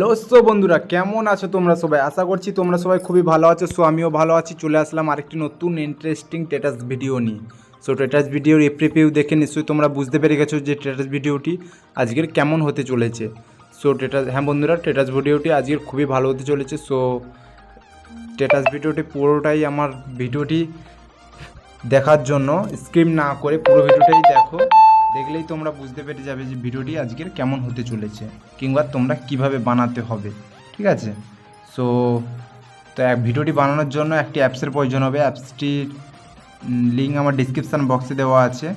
Hello বন্ধুরা, কেমন আছো তোমরা সবাই? আশা করছি তোমরা সবাই খুবই ভালো আছো। আমিও ভালো আছি। চলে আসলাম আরেকটি নতুন ইন্টারেস্টিং স্ট্যাটাস ভিডিও নিয়ে। স্ট্যাটাস ভিডিওর রিভিউ দেখে নিশ্চয়ই তোমরা বুঝতে পেরে গেছো যে স্ট্যাটাস ভিডিওটি আজকের কেমন হতে চলেছে। হ্যাঁ বন্ধুরা, স্ট্যাটাস ভিডিওটি আজকের খুবই ভালো হতে চলেছে। স্ট্যাটাস ভিডিওটি পুরোটাই আমার ভিডিওটি দেখার জন্য স্কিপ না করে পুরো ভিডিওটাই দেখো। দেখলেই তোমরা বুঝতে পেরে যাবে যে ভিডিওটি আজকের কেমন হতে চলেছে, কিংবা তোমরা কিভাবে বানাতে হবে। ঠিক আছে? তো ভিডিওটি বানানোর জন্য একটি অ্যাপসের প্রয়োজন হবে। অ্যাপসটির লিঙ্ক আমার ডিসক্রিপশান বক্সে দেওয়া আছে।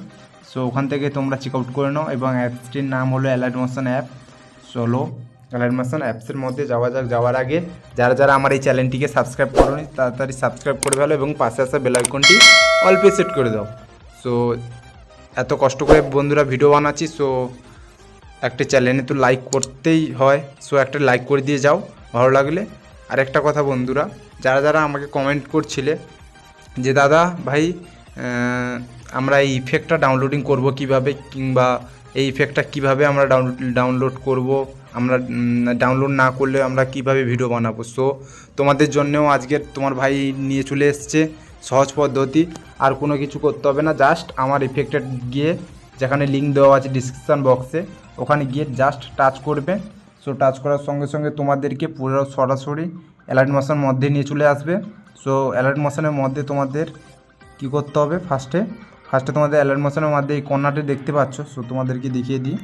ওখান থেকে তোমরা চেক আউট করে নাও। এবং অ্যাপসটির নাম হলো অ্যালাইট মোশন অ্যাপ। চলো অ্যালাইট মোশন অ্যাপসের মধ্যে যাওয়া যাক। যাওয়ার আগে যারা আমার এই চ্যানেলটিকে সাবস্ক্রাইব করোনি তাড়াতাড়ি সাবস্ক্রাইব করে ফেলো এবং পাশে আসা বেল আইকনটি অল পে সেট করে দাও। এত কষ্ট করে বন্ধুরা ভিডিও বানাচ্ছি, একটা চ্যানেলে তো লাইক করতেই হয়। একটা লাইক করে দিয়ে যাও ভালো লাগলে। আর একটা কথা বন্ধুরা, যারা আমাকে কমেন্ট করছিলে যে দাদা ভাই আমরা এই ইফেক্টটা ডাউনলোডিং করব কিভাবে, কিংবা এই ইফেক্টটা কিভাবে আমরা ডাউনলোড করব, আমরা ডাউনলোড না করলে আমরা কিভাবে ভিডিও বানাবো। তোমাদের জন্যও আজকের তোমার ভাই নিয়ে চলে এসছে সহজ পদ্ধতি। আর কোনো কিছু করতে হবে না, জাস্ট আমার ইফেক্টে গিয়ে যেখানে লিঙ্ক দেওয়া আছে ডিসক্রিপশান বক্সে ওখানে গিয়ে জাস্ট টাচ করবে। টাচ করার সঙ্গে সঙ্গে তোমাদেরকে পুরো সরাসরি অ্যালাইট মোশনের মধ্যে নিয়ে চলে আসবে। অ্যালাইট মোশনের মধ্যে তোমাদের কী করতে হবে, ফার্স্টে তোমাদের অ্যালাইট মোশনের মধ্যে এই কর্নারটি দেখতে পাচ্ছ। তোমাদেরকে দেখিয়ে দিই।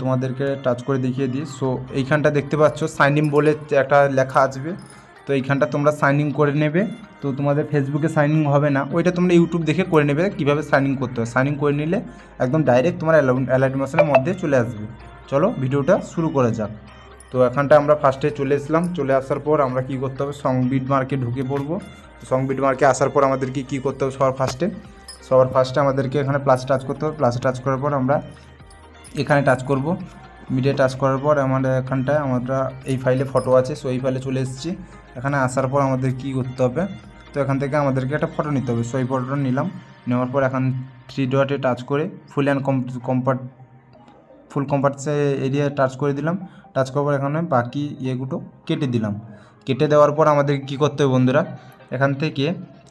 তোমাদেরকে টাচ করে দেখিয়ে দিই। এইখানটা দেখতে পাচ্ছ সাইন ইন বলে একটা লেখা আসবে। এইখানটা তোমরা সাইন ইন করে নেবে। তোমাদের ফেসবুকে সাইন ইন হবে না, ওইটা তোমরা ইউটিউব দেখে করে নেবে কীভাবে সাইন ইন করতে হয়। সাইন ইন করে নিলে একদম ডাইরেক্ট তোমার অ্যালাইট মোশনের মধ্যে চলে আসবে। চলো ভিডিওটা শুরু করা যাক। এখানটা আমরা ফার্স্টে চলে এসলাম। চলে আসার পর আমরা কী করতে হবে, সংবিট মার্কে ঢুকে পড়বো। সংবিট মার্কে আসার পর আমাদেরকে কী করতে হবে, সবার ফার্স্টে আমাদেরকে এখানে প্লাসে টাচ করতে হবে। প্লাসে টাচ করার পর আমরা এখানে টাচ করব। মিডিয়া টাচ করার পর আমাদের এখানটায় আমরা এই ফাইলে ফটো আছে। এই ফাইলে চলে এসেছি। এখানে আসার পর আমাদের কী করতে হবে, এখান থেকে আমাদেরকে একটা ফটো নিতে হবে। এই ফটোটা নিলাম। নেওয়ার পর এখন 3 ডটে টাচ করে ফুল কম্পার্টসে এরিয়া টাচ করে দিলাম। টাচ করার পর এখানে বাকি ইয়েগুলো কেটে দিলাম। কেটে দেওয়ার পর আমাদের কী করতে হবে বন্ধুরা, এখান থেকে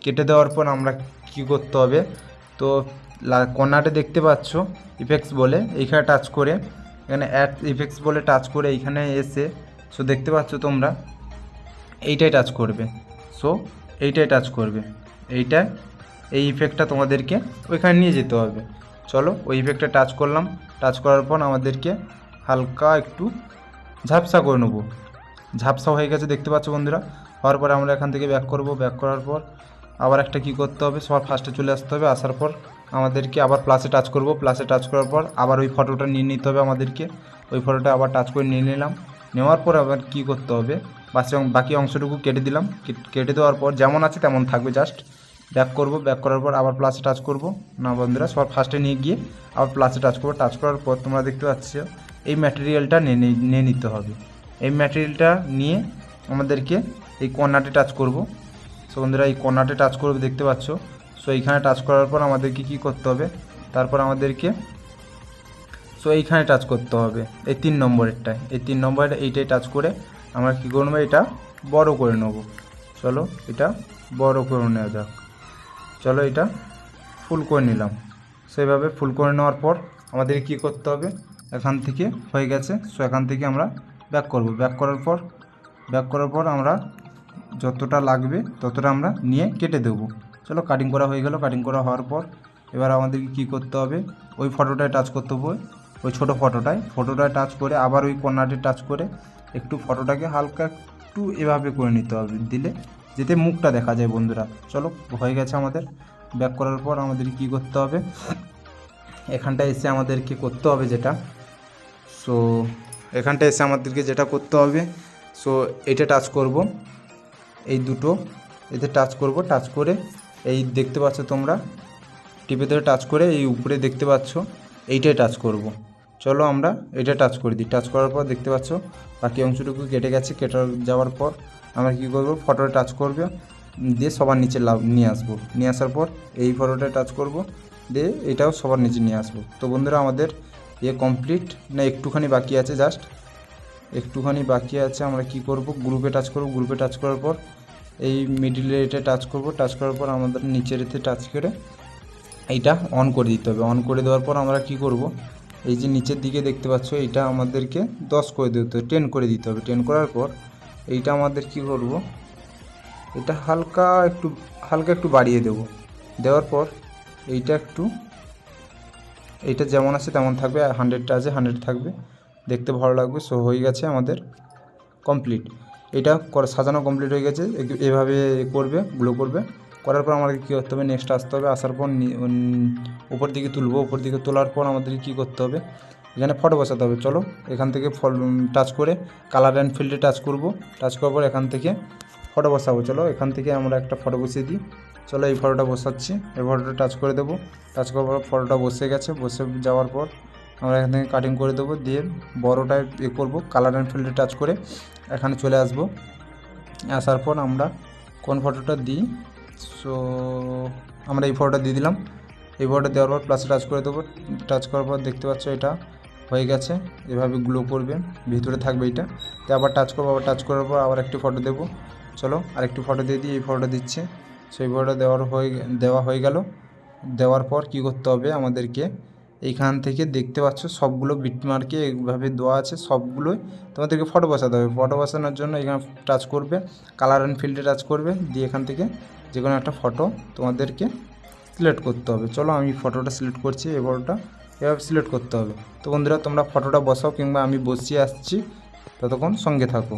কেটে দেওয়ার পর আমরা কী করতে হবে, কর্নারে দেখতে পাচ্ছ ইফেক্টস বলে, এইখানে টাচ করে এখানে অ্যাড ইফেক্টস বলে টাচ করে এইখানে এসে দেখতে পাচ্ছ তোমরা এইটাই টাচ করবে। এইটাই টাচ করবে। এই ইফেক্টটা তোমাদেরকে ওইখানে নিয়ে যেতে হবে। চলো ওই ইফেক্টটা টাচ করলাম। টাচ করার পর আমাদেরকে হালকা একটু ঝাপসা করে নেবো। ঝাপসা হয়ে গেছে দেখতে পাচ্ছ বন্ধুরা। হওয়ার পরে আমরা এখান থেকে ব্যাক করব। ব্যাক করার পর আবার একটা কী করতে হবে, সবার ফার্স্টে চলে আসতে হবে। আসার পর আমাদেরকে আবার প্লাসে টাচ করব। প্লাসে টাচ করার পর আবার ওই ফটোটা নিয়ে নিতে হবে আমাদেরকে। ওই ফটোটা আবার টাচ করে নিয়ে নিলাম। নেওয়ার পর আবার কী করতে হবে, বাকি অংশটুকু কেটে দিলাম। কেটে দেওয়ার পর যেমন আছে তেমন থাকবে। জাস্ট ব্যাক করব। ব্যাক করার পর আবার প্লাসে টাচ করব না বন্ধুরা, সবার ফার্স্টে নিয়ে গিয়ে আবার প্লাসে টাচ করব। টাচ করার পর তোমরা দেখতে পাচ্ছ এই ম্যাটেরিয়ালটা নিয়ে নিতে হবে। এই ম্যাটেরিয়ালটা নিয়ে আমাদেরকে এই কর্নারটি টাচ করব। বন্ধুরা এই কর্নারটি টাচ করবে দেখতে পাচ্ছ। এইখানে টাচ করার পর আমাদেরকে কী করতে হবে, তারপর আমাদেরকে এইখানে টাচ করতে হবে এই 3 নম্বরেরটায়। এই 3 নম্বরের এইটাই টাচ করে আমরা কী করবো, এটা বড় করে নেব। চলো এটা বড় করে নেওয়া যাক। চলো এটা ফুল করে নিলাম। সেইভাবে ফুল করে নেওয়ার পর আমাদের কী করতে হবে, এখান থেকে হয়ে গেছে। এখান থেকে আমরা ব্যাক করব। ব্যাক করার পর আমরা যতটা লাগবে ততটা আমরা নিয়ে কেটে দেবো। চলো কাটিং করা হয়ে গেল। কাটিং করা হওয়ার পর এবার আমাদেরকে কী করতে হবে, ওই ফটোটায় টাচ করতে হবে। ওই ছোটো ফটোটায় টাচ করে আবার ওই কর্নারটি টাচ করে একটু ফটোটাকে হালকা একটু এভাবে করে নিতে হবে, দিলে যাতে মুখটা দেখা যায় বন্ধুরা। চলো হয়ে গেছে আমাদের। ব্যাক করার পর আমাদের কী করতে হবে, এখানটায় এসে আমাদেরকে করতে হবে যেটা, এখানটায় এসে আমাদেরকে যেটা করতে হবে, এটা টাচ করব। এই দুটো এতে টাচ করব। টাচ করে এই দেখতে পাচ্ছ তোমরা টিপে ধরে টাচ করে এই উপরে দেখতে পাচ্ছ এইটাই টাচ করব। চলো আমরা এটা টাচ করে দিই। টাচ করার পর দেখতে পাচ্ছ বাকি অংশটুকু কেটে গেছে। কেটে যাওয়ার পর আমরা কী করব, ফটোটা টাচ করবে দিয়ে সবার নিচে নিয়ে আসবো। নিয়ে আসার পর এই ফটোটা টাচ করব দিয়ে এটাও সবার নিচে নিয়ে আসবো। বন্ধুরা আমাদের কমপ্লিট না, একটুখানি বাকি আছে। জাস্ট একটুখানি বাকি আছে। আমরা কি করব, গ্রুপে টাচ করব। গ্রুপে টাচ করার পর এই মিডিলে এটা টাচ করব। টাচ করার পর আমাদের নিচের এতে টাচ করে এইটা অন করে দিতে হবে। অন করে দেওয়ার পর আমরা কি করব, এই যে নিচের দিকে দেখতে পাচ্ছ এইটা আমাদেরকে 10 করে দিতে হবে, 10 করে দিতে হবে। 10 করার পর এইটা আমাদের কি করব, এটা হালকা একটু বাড়িয়ে দেব। দেওয়ার পর এইটা যেমন আছে তেমন থাকবে, 100টা আছে 100 থাকবে, দেখতে ভালো লাগবে। সো হয়ে গেছে আমাদের কমপ্লিট। এটা সাজানো কমপ্লিট হয়ে গেছে। এভাবে করবে, গ্লো করবে। করার পর আমাদের কী করতে হবে, নেক্সট আসতে হবে। আসার পর উপর দিকে তুলবো। উপর দিকে তোলার পর আমাদের কী করতে হবে, এখানে ফটো বসাতে হবে। চলো এখান থেকে টাচ করে কালার অ্যান্ড ফিল্ডে টাচ করব। টাচ করার পর এখান থেকে ফটো বসাবো। চলো এখান থেকে আমরা একটা ফটো বসিয়ে দিই। চলো এই ফটোটা বসাচ্ছি। এই ফটোটা টাচ করে দেবো। টাচ করার পর ফটোটা বসে গেছে। বসে যাওয়ার পর আমরা এখান থেকে কাটিং করে দেবো। দিয়ে বড়োটায় করবো, কালার অ্যান্ড ফিল্ডে টাচ করে এখানে চলে আসবো। আসার পর আমরা কোন ফটোটা দিই, সো আমরা এই ফটোটা দিয়ে দিলাম। এই ফটোটা দেওয়ার পর প্লাসে টাচ করে দেবো। টাচ করার পর দেখতে পাচ্ছ এটা হয়ে গেছে। এভাবে গ্লো করবে, ভিতরে থাকবে এইটা। তো আবার টাচ করবো। আবার টাচ করার পর আবার একটি ফটো দেবো। চলো আরেকটি ফটো দিয়ে দিই। এই ফটোটা দিচ্ছে। সেই ফটোটা দেওয়া হয়ে গেল। দেওয়ার পর কি করতে হবে আমাদেরকে, এইখান থেকে দেখতে পাচ্ছ সবগুলো বিটমার্কে এইভাবে দেওয়া আছে, সবগুলোই তোমাদেরকে ফটো বসাতে হবে। ফটো বসানোর জন্য এখানে টাচ করবে, কালার অ্যান্ড ফিল্ডে টাচ করবে। দিয়ে এখান থেকে যে কোনো একটা ফটো তোমাদেরকে সিলেক্ট করতে হবে। চলো আমি ফটোটা সিলেক্ট করছি। এই ফটোটা এভাবে সিলেক্ট করতে হবে। তো বন্ধুরা তোমরা ফটোটা বসাও, কিংবা আমি বসিয়ে আসছি, ততক্ষণ সঙ্গে থাকো।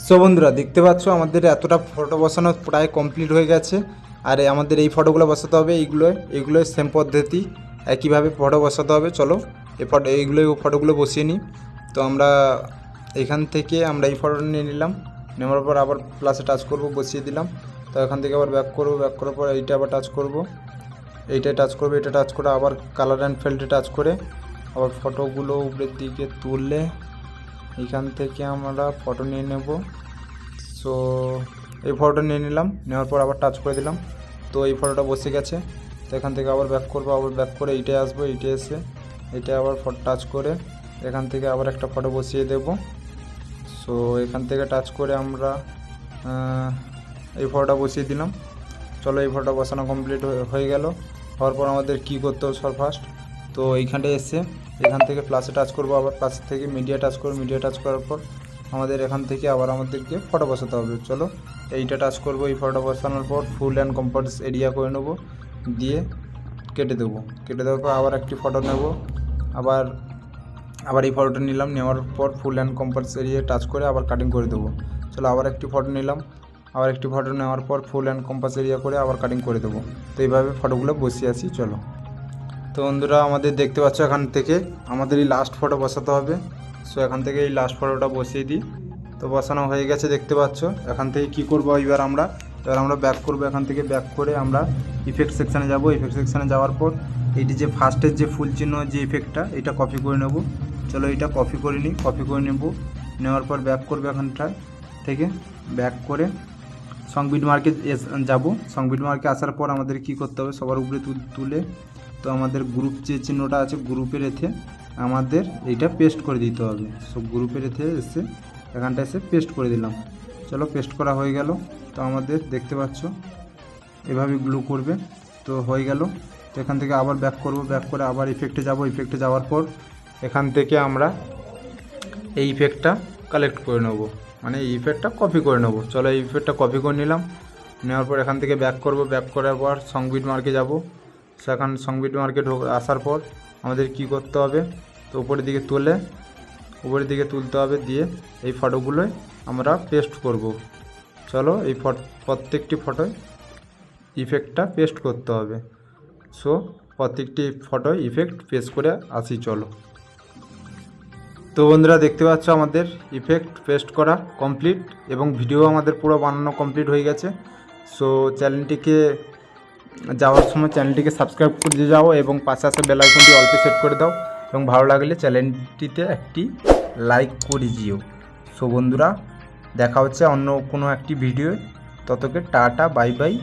সো বন্ধুরা দেখতে পাচ্ছ আমাদের এতটা ফটো বসানো প্রায় কমপ্লিট হয়ে গেছে। আর আমাদের এই ফটোগুলো বসাতে হবে। এইগুলোই সেম পদ্ধতি, একইভাবে ফটো বসাতে হবে। চলো এই ফটোগুলো বসিয়ে নিই। তো আমরা এখান থেকে আমরা এই ফটোটা নিয়ে নিলাম। নেওয়ার পর আবার প্লাসে টাচ করব, বসিয়ে দিলাম। তো এখান থেকে আবার ব্যাক করব। ব্যাক করার পর এইটা আবার টাচ করব, এইটাই টাচ করবো। এটা টাচ করে আবার কালার অ্যান্ড ফিল্ডে টাচ করে আবার ফটোগুলো উপরের দিকে তুললে এইখান থেকে আমরা ফটো নিয়ে নেব। সো এই ফটোটা নিয়ে নিলাম। নেওয়ার পর আবার টাচ করে দিলাম। তো এই ফটোটা বসে গেছে। তো এখান থেকে আবার ব্যাক করবো। আবার ব্যাক করে এইটাই আসবো। এইটাই এসে এইটা আবার ফটো টাচ করে এখান থেকে আবার একটা ফটো বসিয়ে দেব। সো এখান থেকে টাচ করে আমরা এই ফটোটা বসিয়ে দিলাম। চলো এই ফটোটা বসানো কমপ্লিট হয়ে গেল। হওয়ার পর আমাদের কী করতে হবে সব ফার্স্ট, তো এইখানটায় এসে এখান থেকে প্লাসে টাচ করবো। আবার প্লাস থেকে মিডিয়া টাচ করবো। মিডিয়া টাচ করার পর আমাদের এখান থেকে আবার আমাদেরকে ফটো বসাতে হবে। চলো এইটা টাচ করবো। এই ফটো বসানোর পর ফুল অ্যান্ড কম্পাস এরিয়া করে নেবো, দিয়ে কেটে দেবো। কেটে দেওয়ার পর আবার একটি ফটো নেব। আবার এই ফটোটা নিলাম। নেওয়ার পর full and compass area touch করে আবার কাটিং করে দেবো। চলো আবার একটি ফটো নিলাম। আবার একটি ফটো নেওয়ার পর ফুল অ্যান্ড কম্পাস এরিয়া করে আবার কাটিং করে দেবো। তো এইভাবে ফটোগুলো বসিয়ে আসি। চলো তো বন্ধুরা আমাদের দেখতে পাচ্ছ এখান থেকে আমাদের এই লাস্ট ফটো বসাতে হবে। সো এখান থেকে এই লাস্ট ফটোটা বসিয়ে দিই। তো বসানো হয়ে গেছে দেখতে পাচ্ছ। এখান থেকে কি করব, এবার আমরা ব্যাক করব। এখান থেকে ব্যাক করে আমরা ইফেক্ট সেকশানে যাব। ইফেক্ট সেকশানে যাওয়ার পর এইটি যে ফার্স্টের যে ফুল চিহ্ন যে ইফেক্টটা, এটা কপি করে নেব। চলো এটা কপি করে নিই। কপি করে নেব। নেওয়ার পর ব্যাক করবে। এখানটায় থেকে ব্যাক করে সংবিট মার্কে যাব। সংবিট মার্কে আসার পর আমাদের কি করতে হবে, সবার উপরে তুলে তো আমাদের গ্রুপ যে চিহ্নটা আছে গ্রুপের এতে আমাদের এইটা পেস্ট করে দিতে হবে। সব গ্রুপের এতে এসে এখানটা এসে পেস্ট করে দিলাম। চলো পেস্ট করা হয়ে গেল। তো আমাদের দেখতে পাচ্ছ এভাবে গ্লু করবে। তো হয়ে গেল। তো এখান থেকে আবার ব্যাক করব। ব্যাক করে আবার ইফেক্টে যাব। ইফেক্টে যাওয়ার পর এখান থেকে আমরা এই ইফেক্টটা কালেক্ট করে নেব, মানে এই ইফেক্টটা কপি করে নেব। চলো এই ইফেক্টটা কপি করে নিলাম। নেওয়ার পর এখান থেকে ব্যাক করব। ব্যাক করার পর সংবিট মার্কে যাব। সেখান সংবিট মার্কে আসার পর আমাদের কি করতে হবে, তো উপরের দিকে তুলতে হবে। দিয়ে এই ফটোগুলোয় আমরা পেস্ট করব। চলো এই প্রত্যেকটি ফটোয় ইফেক্টটা পেস্ট করতে হবে। সো প্রত্যেকটি ফটোয় ইফেক্ট পেস্ট করে আসি। চলো তো বন্ধুরা দেখতে পাচ্ছ আমাদের ইফেক্ট পেস্ট করা কমপ্লিট এবং ভিডিও আমাদের পুরো বানানো কমপ্লিট হয়ে গেছে। সো চ্যানেলটিকে যাওয়ার সময় চ্যানেলটিকে সাবস্ক্রাইব করে যাও এবং পাশে আসা বেল আইকনটি অল্পে সেট করে দাও এবং ভালো লাগলে চ্যানেলটিতে একটি লাইক করে দিও। সো বন্ধুরা দেখা হচ্ছে অন্য কোনো একটি ভিডিও, ততকে টাটা বাই বাই।